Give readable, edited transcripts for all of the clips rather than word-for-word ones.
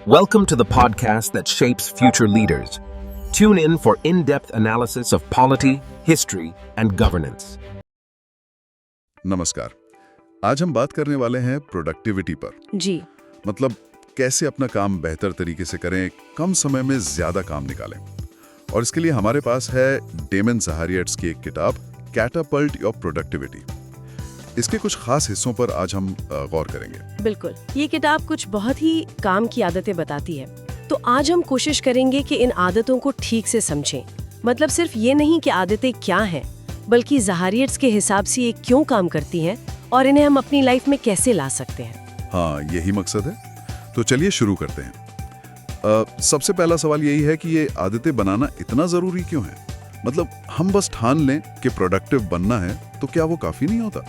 Welcome to the podcast that shapes future leaders. Tune in for in-depth analysis of polity, history, and governance. नमस्कार। आज हम बात करने वाले हैं प्रोडक्टिविटी पर। जी। मतलब कैसे अपना काम बेहतर तरीके से करें, कम समय में ज्यादा काम निकालें। और इसके लिए हमारे पास है डेमन सहारियट्स की एक किताब कैटापल्ट योर प्रोडक्टिविटी। इसके कुछ खास हिस्सों पर आज हम गौर करेंगे। बिल्कुल, ये किताब कुछ बहुत ही काम की आदतें बताती है। तो आज हम कोशिश करेंगे कि इन आदतों को ठीक से समझें। मतलब सिर्फ ये नहीं कि आदतें क्या हैं, बल्कि ज़हारियट्स के हिसाब से ये क्यों काम करती हैं और इन्हें हम अपनी लाइफ में कैसे ला सकते हैं। हाँ, यही मकसद है। तो चलिए शुरू करते हैं। सबसे पहला सवाल यही है कि ये आदतें बनाना इतना जरूरी क्यों है? मतलब हम बस ठान लें कि प्रोडक्टिव बनना है तो क्या वो काफी नहीं होता?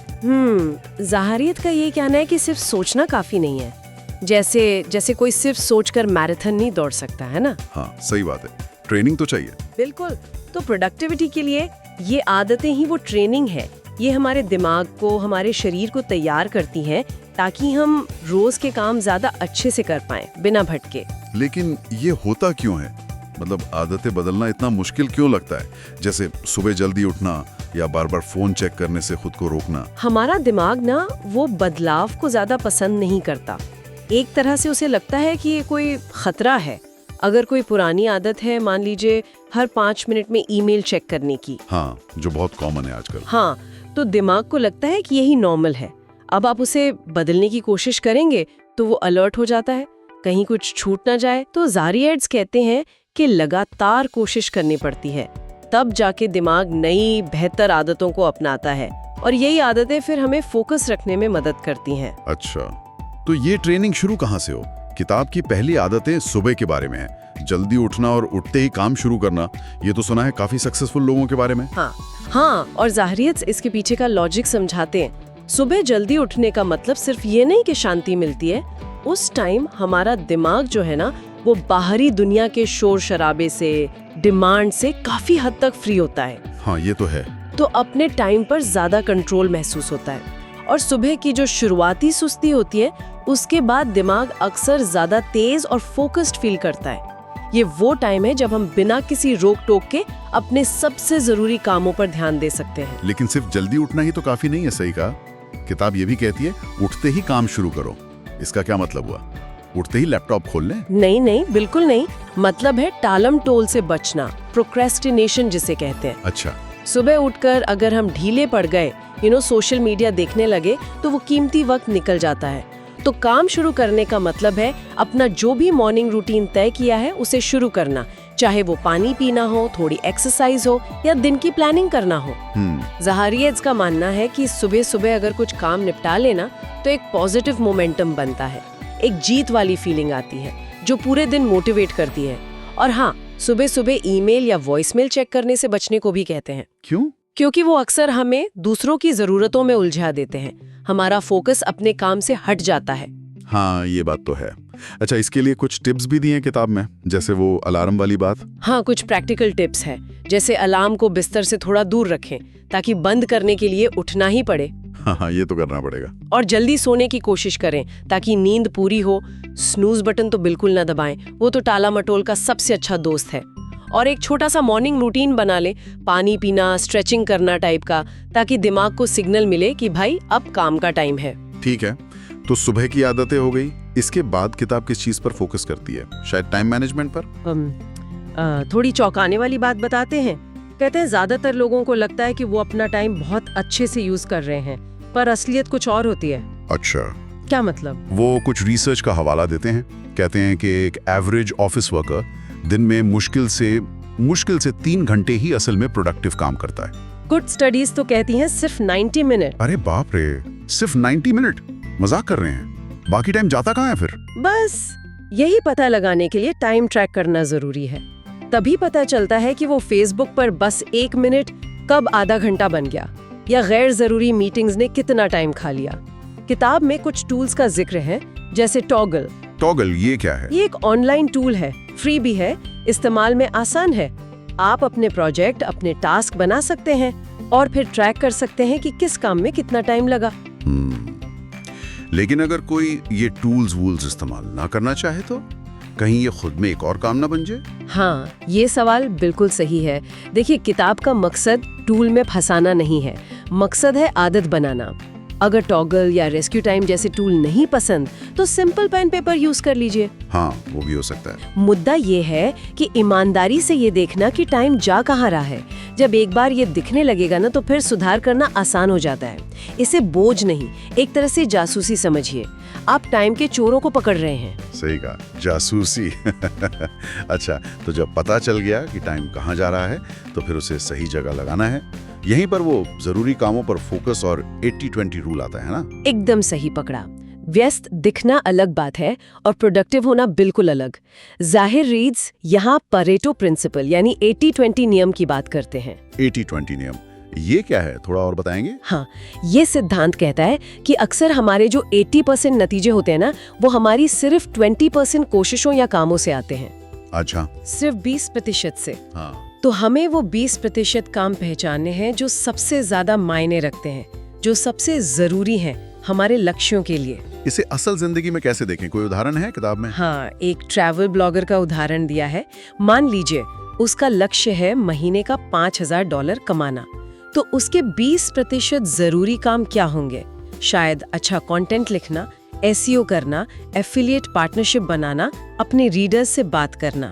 ज़हारियत का ये कहना है कि सिर्फ सोचना काफी नहीं है। जैसे कोई सिर्फ सोचकर मैराथन नहीं दौड़ सकता, है ना? हाँ, सही बात है। ट्रेनिंग तो चाहिए। बिल्कुल। तो प्रोडक्टिविटी के लिए ये आदतें ही वो ट्रेनिंग है। ये हमारे दिमाग को, हमारे शरीर को तैयार करती हैं ताकि हम रोज के काम ज्यादा अच्छे से कर पाएं, बिना भटके। लेकिन ये होता क्यों है? मतलब आदतें बदलना इतना मुश्किल क्यों लगता है? जैसे सुबह जल्दी उठना या बार बार फोन चेक करने से खुद को रोकना। हमारा दिमाग ना वो बदलाव को ज्यादा पसंद नहीं करता। एक तरह से उसे लगता है कि ये कोई खतरा है। अगर कोई पुरानी आदत है, मान लीजिए हर 5 मिनट में ईमेल चेक करने की। हाँ, जो बहुत कॉमन है आजकल। हाँ, तो दिमाग को लगता है कि यही नॉर्मल है। अब आप उसे बदलने की कोशिश करेंगे तो वो अलर्ट हो जाता है, कहीं कुछ छूट ना जाए। तो ज़हारियट्स कहते हैं कि लगातार कोशिश करनी पड़ती है, तब जाके दिमाग नई बेहतर आदतों को अपनाता है और यही आदतें फिर हमें फोकस रखने में मदद करती हैं। अच्छा, तो ये ट्रेनिंग शुरू कहाँ से हो? किताब की पहली आदतें सुबह के बारे में है, जल्दी उठना और उठते ही काम शुरू करना। ये तो सुना है काफी सक्सेसफुल लोगों के बारे में। हाँ, और ज़हारियट्स इसके पीछे का लॉजिक समझाते हैं। सुबह जल्दी उठने का मतलब सिर्फ ये नहीं कि शांति मिलती है। उस टाइम हमारा दिमाग जो है ना, वो बाहरी दुनिया के शोर शराबे से, डिमांड से काफी हद तक फ्री होता है। हाँ, ये तो है। तो अपने टाइम पर ज्यादा कंट्रोल महसूस होता है। और सुबह की जो शुरुआती सुस्ती होती है, उसके बाद दिमाग अक्सर ज्यादा तेज और फोकस्ड फील करता है। ये वो टाइम है जब हम बिना किसी रोक टोक के अपने सबसे जरूरी कामों पर ध्यान दे सकते हैं। लेकिन सिर्फ जल्दी उठना ही तो काफी नहीं है, सही कहा। किताब ये भी कहती है उठते ही काम शुरू करो। इसका क्या मतलब हुआ? उठते ही लैपटॉप खोल लें? नहीं, बिल्कुल नहीं। मतलब है टालम टोल से बचना, प्रोक्रेस्टिनेशन जिसे कहते हैं। अच्छा। सुबह उठकर अगर हम ढीले पड़ गए, सोशल मीडिया देखने लगे, तो वो कीमती वक्त निकल जाता है। तो काम शुरू करने का मतलब है अपना जो भी मॉर्निंग रूटीन तय किया है उसे शुरू करना, चाहे वो पानी पीना हो, थोड़ी एक्सरसाइज हो या दिन की प्लानिंग करना हो। ज़हारियट्स का मानना है कि सुबह सुबह अगर कुछ काम निपटा लेना तो एक पॉजिटिव मोमेंटम बनता है, एक जीत वाली फीलिंग आती है जो पूरे दिन मोटिवेट करती है। और हाँ, सुबह सुबह ईमेल या वॉइसमेल चेक करने से बचने को भी कहते हैं। क्यों? क्योंकि वो अक्सर हमें दूसरों की जरूरतों में उलझा देते हैं। हमारा फोकस अपने काम से हट जाता है। हाँ, ये बात तो है। अच्छा, इसके लिए कुछ टिप्स भी दिए हैं किताब में, जैसे वो अलार्म वाली बात। हाँ, कुछ प्रैक्टिकल टिप्स है, जैसे अलार्म को बिस्तर से थोड़ा दूर रखें ताकि बंद करने के लिए उठना ही पड़े। हाँ, ये तो करना पड़ेगा। और जल्दी सोने की कोशिश करें ताकि नींद पूरी हो। स्नूज बटन तो बिल्कुल ना दबाएं, वो तो टाला मटोल का सबसे अच्छा दोस्त है। और एक छोटा सा मॉर्निंग रूटीन बना ले, पानी पीना, स्ट्रेचिंग करना टाइप का, ताकि दिमाग को सिग्नल मिले कि भाई अब काम का टाइम है। ठीक है, तो सुबह की आदतें हो गई। इसके बाद किताब किस चीज पर फोकस करती है? शायद टाइम मैनेजमेंट पर। थोड़ी चौंकाने वाली बात बताते हैं। कहते हैं ज्यादातर लोगों को लगता है कि वो अपना टाइम बहुत अच्छे से यूज कर रहे हैं, पर असलियत कुछ और होती है। अच्छा, क्या मतलब? वो कुछ रिसर्च का हवाला देते हैं। कहते हैं कि एक एवरेज ऑफिस वर्कर दिन में मुश्किल से 3 घंटे ही असल में प्रोडक्टिव काम करता है। कुछ स्टडीज तो कहती हैं सिर्फ 90 मिनट। अरे बाप रे, सिर्फ 90 मिनट? मजाक कर रहे हैं? बाकी टाइम जाता कहाँ है फिर? बस यही पता लगाने के लिए टाइम ट्रैक करना जरूरी है। तभी पता चलता है कि वो फेसबुक पर बस 1 मिनट कब आधा घंटा बन गया, या गैर जरूरी मीटिंग्स ने कितना टाइम खा लिया। किताब में कुछ टूल्स का जिक्र है, जैसे टॉगल। ये क्या है? ये एक ऑनलाइन टूल है, फ्री भी है, इस्तेमाल में आसान है। आप अपने प्रोजेक्ट, अपने टास्क बना सकते हैं और फिर ट्रैक कर सकते हैं कि किस काम में कितना टाइम लगा। लेकिन अगर कोई ये टूल्स वूल्स इस्तेमाल ना करना चाहे तो कहीं ये खुद में एक और काम ना बन जाए? हाँ, ये सवाल बिल्कुल सही है। देखिए, किताब का मकसद टूल में फंसाना नहीं है, मकसद है आदत बनाना। अगर टॉगल या रेस्क्यू टाइम जैसे टूल नहीं पसंद तो सिंपल पेन पेपर यूज कर लीजिए। हाँ, वो भी हो सकता है। मुद्दा ये है कि ईमानदारी से ये देखना कि टाइम जा कहाँ रहा है। जब एक बार ये दिखने लगेगा ना, तो फिर सुधार करना आसान हो जाता है। इसे बोझ नहीं, एक तरह से जासूसी समझिए। आप टाइम के चोरों को पकड़ रहे हैं। सही कहा, जासूसी। अच्छा, तो जब पता चल गया कि टाइम कहाँ जा रहा है, तो फिर उसे सही जगह लगाना है। यहीं पर वो जरूरी कामों पर फोकस और 80-20 रूल आता है ना? एकदम सही पकड़ा। व्यस्त दिखना अलग बात है और प्रोडक्टिव होना बिल्कुल अलग। जाहिर रीड्स यहाँ परेटो प्रिंसिपल यानी 80-20 नियम की बात करते हैं। 80-20 नियम, ये क्या है, थोड़ा और बताएंगे? हाँ, ये सिद्धांत कहता है कि अक्सर हमारे जो 80% नतीजे होते हैं ना, वो हमारी सिर्फ 20% कोशिशों या कामों से आते हैं। अच्छा। सिर्फ 20% से। हाँ। तो हमें वो 20% काम पहचानने हैं जो सबसे ज्यादा मायने रखते हैं, जो सबसे जरूरी हैं हमारे लक्ष्यों के लिए। इसे असल जिंदगी में कैसे देखें, कोई उदाहरण है किताब में? हाँ, एक ट्रैवल ब्लॉगर का उदाहरण दिया है। मान लीजिए उसका लक्ष्य है महीने का $5000 कमाना, तो उसके 20% जरूरी काम क्या होंगे? शायद अच्छा कंटेंट लिखना, एसईओ करना, एफिलिएट पार्टनरशिप बनाना, अपने रीडर्स से बात करना।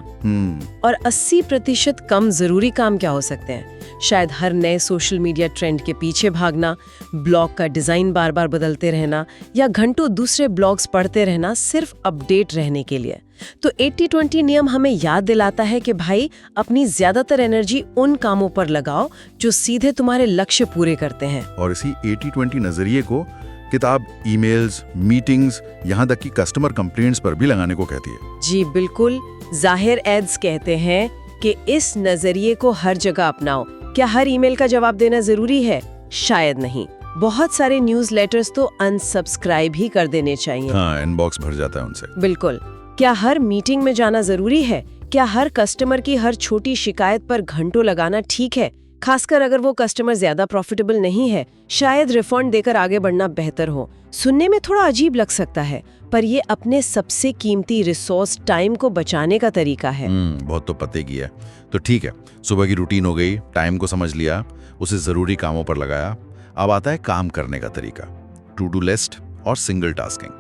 और 80% कम जरूरी काम क्या हो सकते हैं? शायद हर नए सोशल मीडिया ट्रेंड के पीछे भागना, ब्लॉग का डिजाइन बार बार बदलते रहना, या घंटों दूसरे ब्लॉग्स पढ़ते रहना सिर्फ अपडेट रहने के लिए। तो 80-20 नियम हमें याद दिलाता है कि भाई, अपनी ज्यादातर एनर्जी उन कामों पर लगाओ जो सीधे तुम्हारे लक्ष्य पूरे करते हैं। और इसी 80-20 नजरिए को किताब ईमेल्स, मीटिंग्स, यहाँ तक कि कस्टमर कंप्लेंट्स पर भी लगाने को कहती है। जी बिल्कुल। जाहिर एड्स कहते हैं कि इस नजरिए को हर जगह अपनाओ। क्या हर ईमेल का जवाब देना जरूरी है? शायद नहीं। बहुत सारे न्यूज़लेटर्स तो अनसब्सक्राइब ही कर देने चाहिए। हाँ, इनबॉक्स भर जाता है उनसे। बिल्कुल। क्या हर मीटिंग में जाना जरूरी है? क्या हर कस्टमर की हर छोटी शिकायत पर घंटों लगाना ठीक है? खासकर अगर वो कस्टमर ज्यादा प्रॉफिटेबल नहीं है, शायद रिफंड देकर आगे बढ़ना बेहतर हो। सुनने में थोड़ा अजीब लग सकता है, पर ये अपने सबसे कीमती रिसोर्स टाइम को बचाने का तरीका है। बहुत तो पते की है। तो ठीक है, सुबह की रूटीन हो गई, टाइम को समझ लिया, उसे जरूरी कामों पर लगाया। अब आता है काम करने का तरीका, टू डू लिस्ट और single tasking.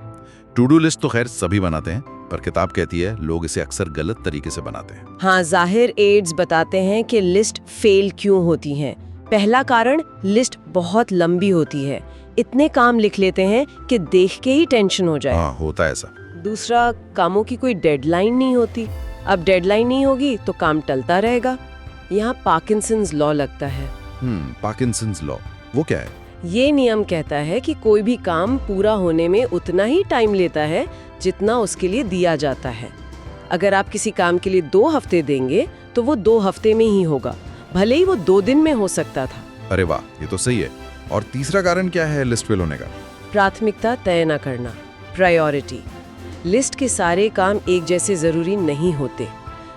To do list तो खैर सभी बनाते हैं, पर किताब कहती है लोग इसे अक्सर गलत तरीके से बनाते हैं। हाँ, जाहिर एड्स बताते हैं कि लिस्ट फेल क्यों होती हैं। पहला कारण, लिस्ट बहुत लंबी होती है। इतने काम लिख लेते हैं कि देख के ही टेंशन हो जाए। हाँ, होता है ऐसा। दूसरा, कामों की कोई डेडलाइन नहीं होती। अब डेडलाइन नहीं होगी तो काम टलता रहेगा। यहाँ पार्किंसंस लॉ लगता है। पार्किंसंस लॉ, वो क्या है? ये नियम कहता है कि कोई भी काम पूरा होने में उतना ही टाइम लेता है जितना उसके लिए दिया जाता है। अगर आप किसी काम के लिए 2 हफ्ते देंगे तो वो 2 हफ्ते में ही होगा, भले ही वो 2 दिन में हो सकता था। अरे वाह, ये तो सही है। और तीसरा कारण क्या है लिस्ट फेल होने का? प्राथमिकता तय न करना, प्रायोरिटी। लिस्ट के सारे काम एक जैसे जरूरी नहीं होते।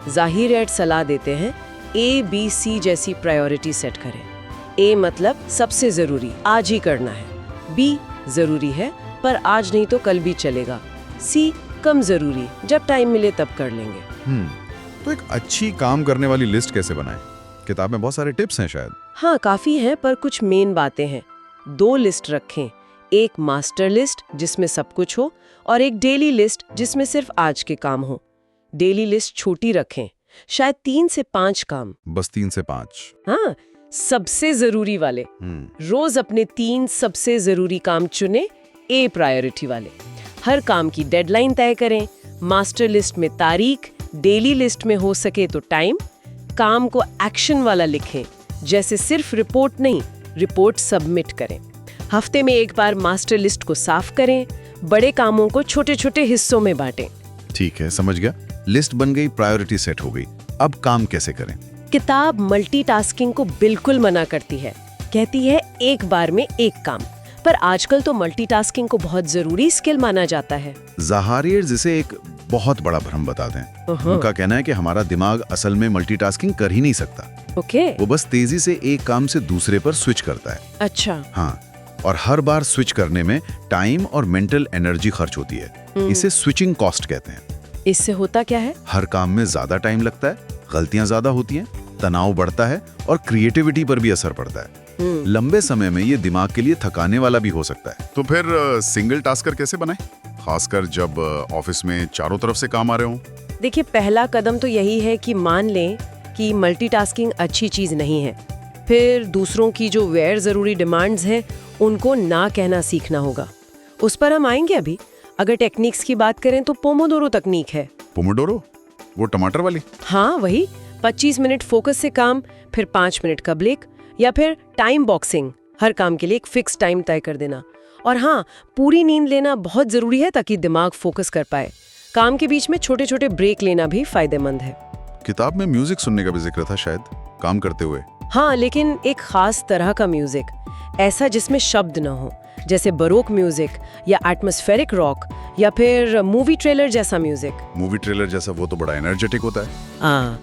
जाहिर एड सलाह देते हैं ABC जैसी प्रायोरिटी सेट करें। A मतलब सबसे जरूरी, आज ही करना है। B जरूरी है पर आज नहीं तो कल भी चलेगा। C कम जरूरी, जब टाइम मिले तब कर लेंगे। तो एक अच्छी काम करने वाली लिस्ट कैसे बनाएं? किताब में बहुत सारे टिप्स हैं शायद। हाँ, काफी हैं, पर कुछ मेन बातें हैं। 2 लिस्ट रखें, एक मास्टर लिस्ट जिसमें सब कुछ हो और एक डेली लिस्ट जिसमें सिर्फ आज के काम हो। डेली लिस्ट छोटी रखें, शायद 3 से 5 काम। बस 3 से 5? हाँ, सबसे जरूरी वाले। रोज अपने 3 सबसे जरूरी काम चुने, A प्रायोरिटी वाले। हर काम की डेडलाइन तय करें। मास्टर लिस्ट में तारीख, डेली लिस्ट में हो सके तो टाइम। काम को एक्शन वाला लिखें, जैसे सिर्फ रिपोर्ट नहीं, रिपोर्ट सबमिट करें। हफ्ते में एक बार मास्टर लिस्ट को साफ करें। बड़े कामों को छोटे छोटे हिस्सों में बांटें। ठीक है, समझ गया। लिस्ट बन गई, प्रायोरिटी सेट हो गई, अब काम कैसे करें? किताब मल्टीटास्किंग को बिल्कुल मना करती है। कहती है एक बार में एक काम, पर आजकल तो मल्टीटास्किंग को बहुत जरूरी स्किल माना जाता है। ज़हारियर्स इसे एक बहुत बड़ा भ्रम बताते हैं। उनका कहना है कि हमारा दिमाग असल में मल्टीटास्किंग कर ही नहीं सकता। ओके। वो बस तेजी से एक काम से दूसरे पर स्विच करता है। अच्छा। हाँ, और हर बार स्विच करने में टाइम और मेंटल एनर्जी खर्च होती है। इसे स्विचिंग कॉस्ट कहते हैं। इससे होता क्या है? हर काम में ज्यादा टाइम लगता है, गलतियां ज्यादा होती हैं, तनाव बढ़ता है और क्रिएटिविटी पर भी असर पड़ता है। लंबे समय में ये दिमाग के लिए थकाने वाला भी हो सकता है। तो फिर सिंगल टास्कर कैसे बनाएं, खासकर जब ऑफिस में चारों तरफ से काम आ रहे हों? देखिए, पहला कदम तो यही है कि मान लें कि मल्टीटास्किंग अच्छी चीज़ नहीं है। फिर दूसरों की जो गैर ज़रूरी डिमांड्स हैं उनको ना कहना सीखना होगा। उस पर हम आएंगे अभी। अगर टेक्निक्स की बात करें तो पोमोडोरो तकनीक है। पोमोडोरो? वो टमाटर वाली? हाँ, वही। 25 मिनट फोकस से काम, फिर 5 मिनट का ब्रेक, या फिर टाइम बॉक्सिंग, हर काम के लिए एक फिक्स टाइम तय कर देना। और हाँ, पूरी नींद लेना बहुत ज़रूरी है ताकि दिमाग फोकस कर पाए। काम के बीच में छोटे छोटे ब्रेक लेना भी फायदेमंद है। किताब में म्यूजिक सुनने का भी जिक्र था शायद, काम करते हुए। हाँ, लेकिन एक खास तरह का म्यूजिक, ऐसा जिसमें शब्द न हो, जैसे बरोक म्यूजिक या एटमॉस्फेरिक रॉक या फिर मूवी ट्रेलर जैसा म्यूजिक। मूवी ट्रेलर जैसा? वो तो बड़ा एनर्जेटिक होता है। हाँ,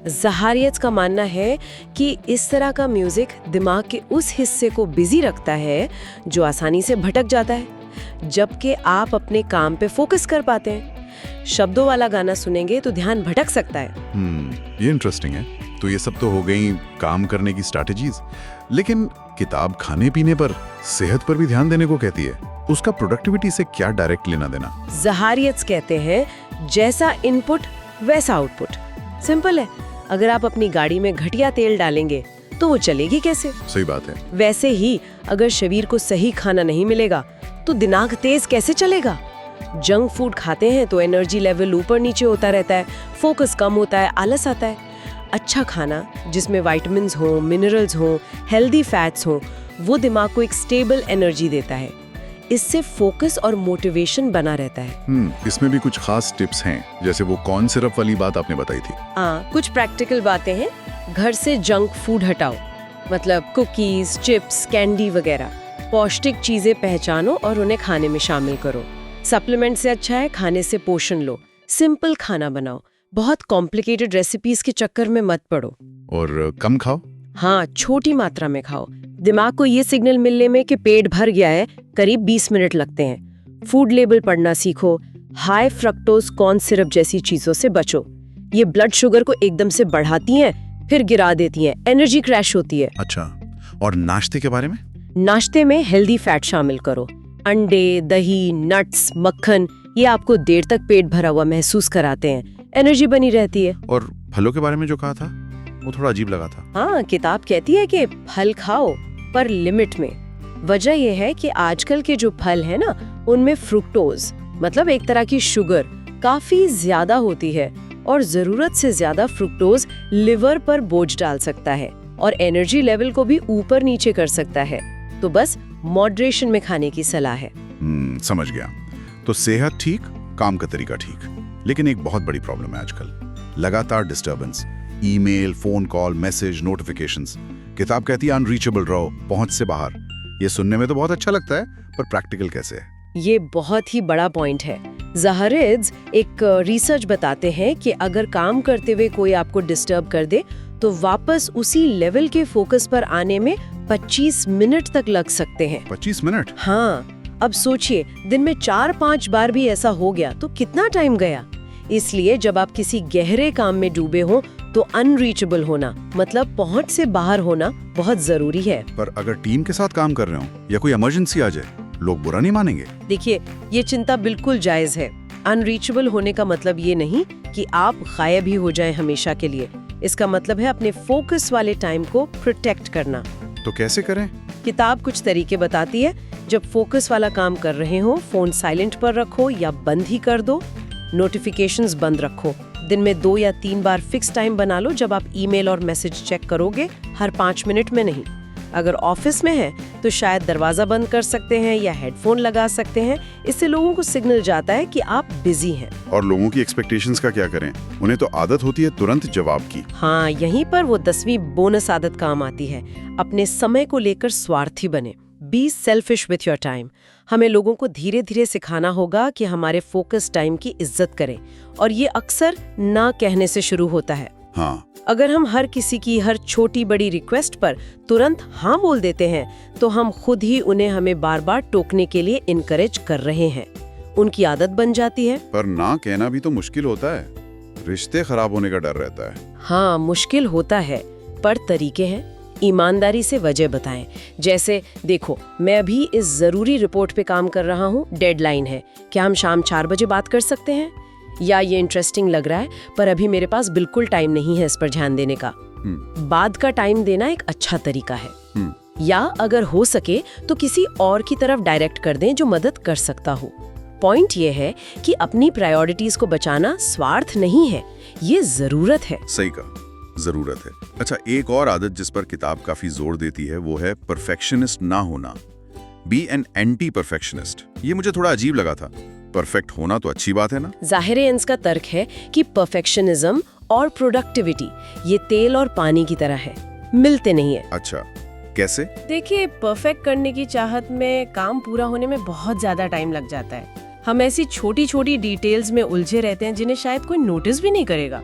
ज़हारियत का मानना है कि इस तरह का म्यूजिक दिमाग के उस हिस्से को बिजी रखता है जो आसानी से भटक जाता है, जबकि आप अपने काम पे फोकस कर पाते हैं। शब्दों वाला गाना सुनेंगे तो ध्यान भटक सकता है। ये इंटरेस्टिंग है। तो ये सब तो हो गई काम करने की स्ट्रैटेजीज, लेकिन किताब खाने पीने पर, सेहत पर भी ध्यान देने को कहती है। उसका प्रोडक्टिविटी से क्या डायरेक्ट लेना देना? ज़हारियत कहते हैं जैसा इनपुट वैसा आउटपुट। सिंपल है, अगर आप अपनी गाड़ी में घटिया तेल डालेंगे तो वो चलेगी कैसे? सही बात है। वैसे ही अगर शरीर को सही खाना नहीं मिलेगा तो दिमाग तेज कैसे चलेगा? जंक फूड खाते हैं तो एनर्जी लेवल ऊपर नीचे होता रहता है, फोकस कम होता है, आलस आता है। अच्छा खाना जिसमें विटामिन्स हो, मिनरल्स हो, हेल्दी फैट्स हो, वो दिमाग को एक स्टेबल एनर्जी देता है। इससे फोकस और मोटिवेशन बना रहता है। इसमें भी कुछ खास टिप्स हैं, जैसे वो कॉर्न सिरप वाली बात आपने बताई थी। हाँ, कुछ प्रैक्टिकल बातें हैं। घर से जंक फूड हटाओ, मतलब कुकीज, चिप्स, कैंडी वगैरह। पौष्टिक चीजें पहचानो और उन्हें खाने में शामिल करो। सप्लीमेंट से अच्छा है खाने से पोषण लो। सिंपल खाना बनाओ, बहुत कॉम्प्लिकेटेड रेसिपीज के चक्कर में मत पड़ो। और कम खाओ? हाँ, छोटी मात्रा में खाओ। दिमाग को ये सिग्नल मिलने में कि पेट भर गया है करीब 20 मिनट लगते हैं। फूड लेबल पढ़ना सीखो। हाई फ्रक्टोज कॉर्न सिरप जैसी चीजों से बचो। ये ब्लड शुगर को एकदम से बढ़ाती हैं, फिर गिरा देती हैं, एनर्जी क्रैश होती है। अच्छा, और नाश्ते के बारे में? नाश्ते में हेल्दी फैट शामिल करो। अंडे, दही, नट्स, मक्खन, ये आपको देर तक पेट भरा हुआ महसूस कराते हैं, एनर्जी बनी रहती है। और फलों के बारे में जो कहा था वो थोड़ा अजीब लगा था। हाँ, किताब कहती है कि फल खाओ पर लिमिट में। वजह यह है कि आजकल के जो फल है ना, उनमें फ्रुक्टोज, मतलब एक तरह की शुगर, काफी ज्यादा होती है और जरूरत से ज्यादा फ्रुक्टोज लिवर पर बोझ डाल सकता है और एनर्जी लेवल को भी ऊपर नीचे कर सकता है। तो बस मॉडरेशन में खाने की सलाह है। समझ गया। तो सेहत ठीक, काम का तरीका ठीक, लेकिन एक बहुत बड़ी प्रॉब्लम है आजकल, लगातार disturbance, email, phone call, message, notifications. किताब कहती है अनरीचेबल रहो, पहुंच से बाहर। ये सुनने में तो बहुत अच्छा लगता है, पर प्रैक्टिकल कैसे है? ये बहुत ही बड़ा पॉइंट है। ज़हारियत एक रिसर्च बताते हैं कि अगर काम करते हुए कोई आपको डिस्टर्ब कर दे तो वापस उसी लेवल के फोकस पर आने में 25 मिनट तक लग सकते हैं। 25 मिनट? हाँ, अब सोचिए, दिन में 4-5 बार भी ऐसा हो गया तो कितना टाइम गया। इसलिए जब आप किसी गहरे काम में डूबे हो तो अनरीचेबल होना, मतलब पहुंच से बाहर होना, बहुत जरूरी है। पर अगर टीम के साथ काम कर रहे हो या कोई इमरजेंसी आ जाए, लोग बुरा नहीं मानेंगे? देखिए, ये चिंता बिल्कुल जायज है। अनरीचेबल होने का मतलब ये नहीं कि आप गायब ही हो जाएं हमेशा के लिए। इसका मतलब है अपने फोकस वाले टाइम को प्रोटेक्ट करना। तो कैसे करें? किताब कुछ तरीके बताती है। जब फोकस वाला काम कर रहे हो, फोन साइलेंट पर रखो या बंद ही कर दो। नोटिफिकेशंस बंद रखो। दिन में 2 या 3 बार फिक्स टाइम बना लो जब आप ईमेल और मैसेज चेक करोगे, हर 5 मिनट में नहीं। अगर ऑफिस में है तो शायद दरवाजा बंद कर सकते हैं या हेडफोन लगा सकते हैं। इससे लोगों को सिग्नल जाता है कि आप बिजी हैं। और लोगों की एक्सपेक्टेशंस का क्या करें? उन्हें तो आदत होती है तुरंत जवाब की। हाँ, यहीं पर वो 10वीं बोनस आदत काम आती है। अपने समय को लेकर स्वार्थी बने। Be selfish with your time. हमें लोगों को धीरे धीरे सिखाना होगा कि हमारे फोकस टाइम की इज्जत करें, और ये अक्सर ना कहने से शुरू होता है। हाँ, अगर हम हर किसी की हर छोटी बड़ी रिक्वेस्ट पर तुरंत हाँ बोल देते हैं तो हम खुद ही उन्हें हमें बार बार टोकने के लिए इनकरेज कर रहे हैं। उनकी आदत बन जाती है। पर ना कहना भी तो मुश्किल होता है, रिश्ते खराब होने का डर रहता है। हाँ, मुश्किल होता है, पर तरीके हैं। ईमानदारी से वजह बताएं। जैसे देखो, मैं अभी इस जरूरी रिपोर्ट पे काम कर रहा हूँ, डेडलाइन है, क्या हम शाम 4 बजे बात कर सकते हैं? या ये इंटरेस्टिंग लग रहा है पर अभी मेरे पास बिल्कुल टाइम नहीं है इस पर ध्यान देने का। बाद का टाइम देना एक अच्छा तरीका है। या अगर हो सके तो किसी और की तरफ डायरेक्ट कर दें जो मदद कर सकता हो। पॉइंट ये है कि अपनी प्रायोरिटीज को बचाना स्वार्थ नहीं है, ये जरूरत है। सही कहा, जरूरत है। अच्छा, एक और आदत जिस पर किताब काफी जोर देती है वो है परफेक्शनिस्ट ना होना। Be an anti perfectionist. ये मुझे थोड़ा अजीब लगा था। परफेक्ट होना तो अच्छी बात है ना। ज़ाहिर-ए-इंस का तर्क है कि परफेक्शनिज्म और प्रोडक्टिविटी ये तेल और पानी की तरह है, मिलते नहीं है। अच्छा, कैसे? देखिए, परफेक्ट करने की चाहत में काम पूरा होने में बहुत ज्यादा टाइम लग जाता है। हम ऐसी छोटी छोटी डिटेल्स में उलझे रहते हैं जिन्हें शायद कोई नोटिस भी नहीं करेगा।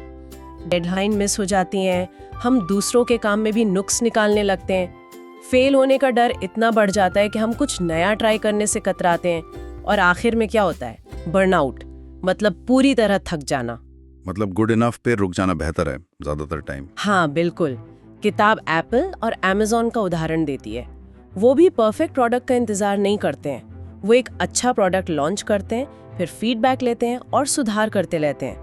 डेडलाइन मिस हो जाती हैं, हम दूसरों के काम में भी नुक्स निकालने लगते हैं। फेल होने का डर इतना बढ़ जाता है कि हम कुछ नया ट्राई करने से कतराते हैं, और आखिर में क्या होता है? बर्नआउट, मतलब पूरी तरह थक जाना। मतलब गुड इनफ पे रुक जाना बेहतर है ज्यादातर टाइम। हाँ बिल्कुल। किताब एप्पल और अमेज़न का उदाहरण देती है। वो भी परफेक्ट प्रोडक्ट का इंतजार नहीं करते हैं। वो एक अच्छा प्रोडक्ट लॉन्च करते हैं, फिर फीडबैक लेते हैं और सुधार करते रहते हैं।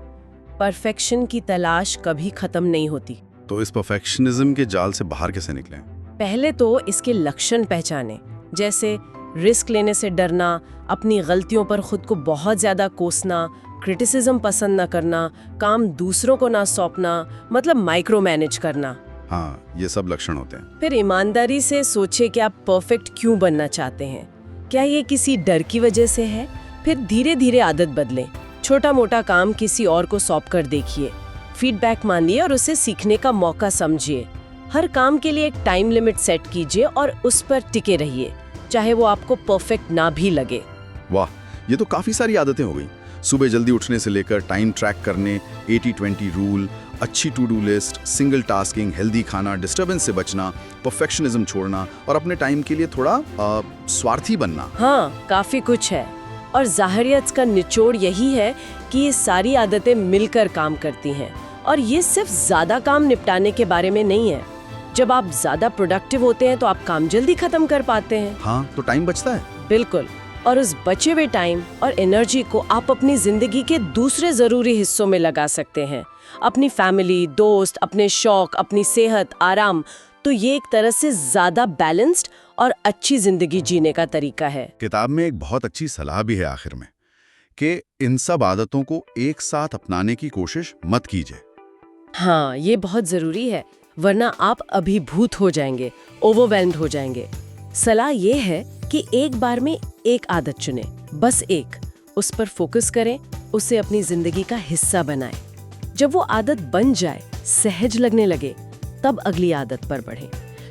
परफेक्शन की तलाश कभी खत्म नहीं होती। तो इस परफेक्शनिज्म के जाल से बाहर कैसे निकलें? पहले तो इसके लक्षण पहचाने, जैसे रिस्क लेने से डरना, अपनी गलतियों पर खुद को बहुत ज्यादा कोसना, क्रिटिसिज्म पसंद न करना, काम दूसरों को ना सौंपना, मतलब माइक्रो मैनेज करना। हाँ, ये सब लक्षण होते हैं। फिर ईमानदारी से सोचे कि आप परफेक्ट क्यों बनना चाहते हैं। क्या ये किसी डर की वजह से है? फिर धीरे धीरे आदत बदलें। छोटा मोटा काम किसी और को सौंप कर देखिए, फीडबैक मानिए और उसे सीखने का मौका समझिए। हर काम के लिए एक टाइम लिमिट सेट कीजिए और उस पर टिके रहिए, चाहे वो आपको परफेक्ट ना भी लगे। वाह, ये तो काफी सारी आदतें हो गई। सुबह जल्दी उठने से लेकर टाइम ट्रैक करने, 80-20 रूल, अच्छी to do list, single tasking, healthy खाना, डिस्टर्बेंस से बचना, परफेक्शनिज्म छोड़ना और अपने टाइम के लिए थोड़ा स्वार्थी बनना। हाँ, काफी कुछ है। और ज़ाहिरियत का निचोड़ यही है कि ये सारी आदतें मिलकर काम करती हैं, और ये सिर्फ ज्यादा काम निपटाने के बारे में नहीं है। जब आप ज्यादा प्रोडक्टिव होते हैं तो आप काम जल्दी खत्म कर पाते हैं। हाँ, तो टाइम बचता है। बिल्कुल। और उस बचे हुए टाइम और एनर्जी को आप अपनी जिंदगी के दूसरे जरूरी हिस्सों में लगा सकते हैं, अपनी फैमिली, दोस्त, अपने शौक, अपनी सेहत, आराम। तो ये एक तरह से ज्यादा बैलेंस्ड और अच्छी जिंदगी जीने का तरीका है। किताब में एक बहुत अच्छी सलाह भी है आखिर में कि इन सब आदतों को एक साथ अपनाने की कोशिश मत कीजिए। हाँ, ये बहुत जरूरी है, वरना आप अभिभूत हो जाएंगे, ओवरवेल्म्ड हो जाएंगे। सलाह ये है कि एक बार में एक आदत चुनें, बस एक, उस पर फोकस करें, उसे अपनी जिंदगी का हिस्सा बनाएं। जब वो आदत बन जाए, सहज लगने लगे, तब अगली आदत पर बढ़ें।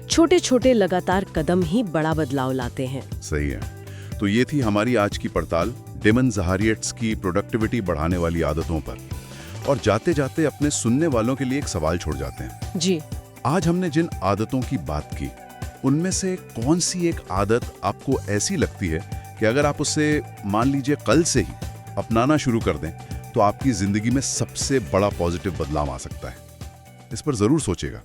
छोटे छोटे लगातार कदम ही बड़ा बदलाव लाते हैं। सही है। तो ये थी हमारी आज की पड़ताल डेमन ज़हारिएट्स की प्रोडक्टिविटी बढ़ाने वाली आदतों पर। और जाते जाते अपने सुनने वालों के लिए एक सवाल छोड़ जाते हैं। जी, आज हमने जिन आदतों की बात की, उनमें से कौन सी एक आदत आपको ऐसी लगती है कि अगर आप उसे मान लीजिए कल से ही अपनाना शुरू कर दें तो आपकी जिंदगी में सबसे बड़ा पॉजिटिव बदलाव आ सकता है? इस पर जरूर सोचेगा।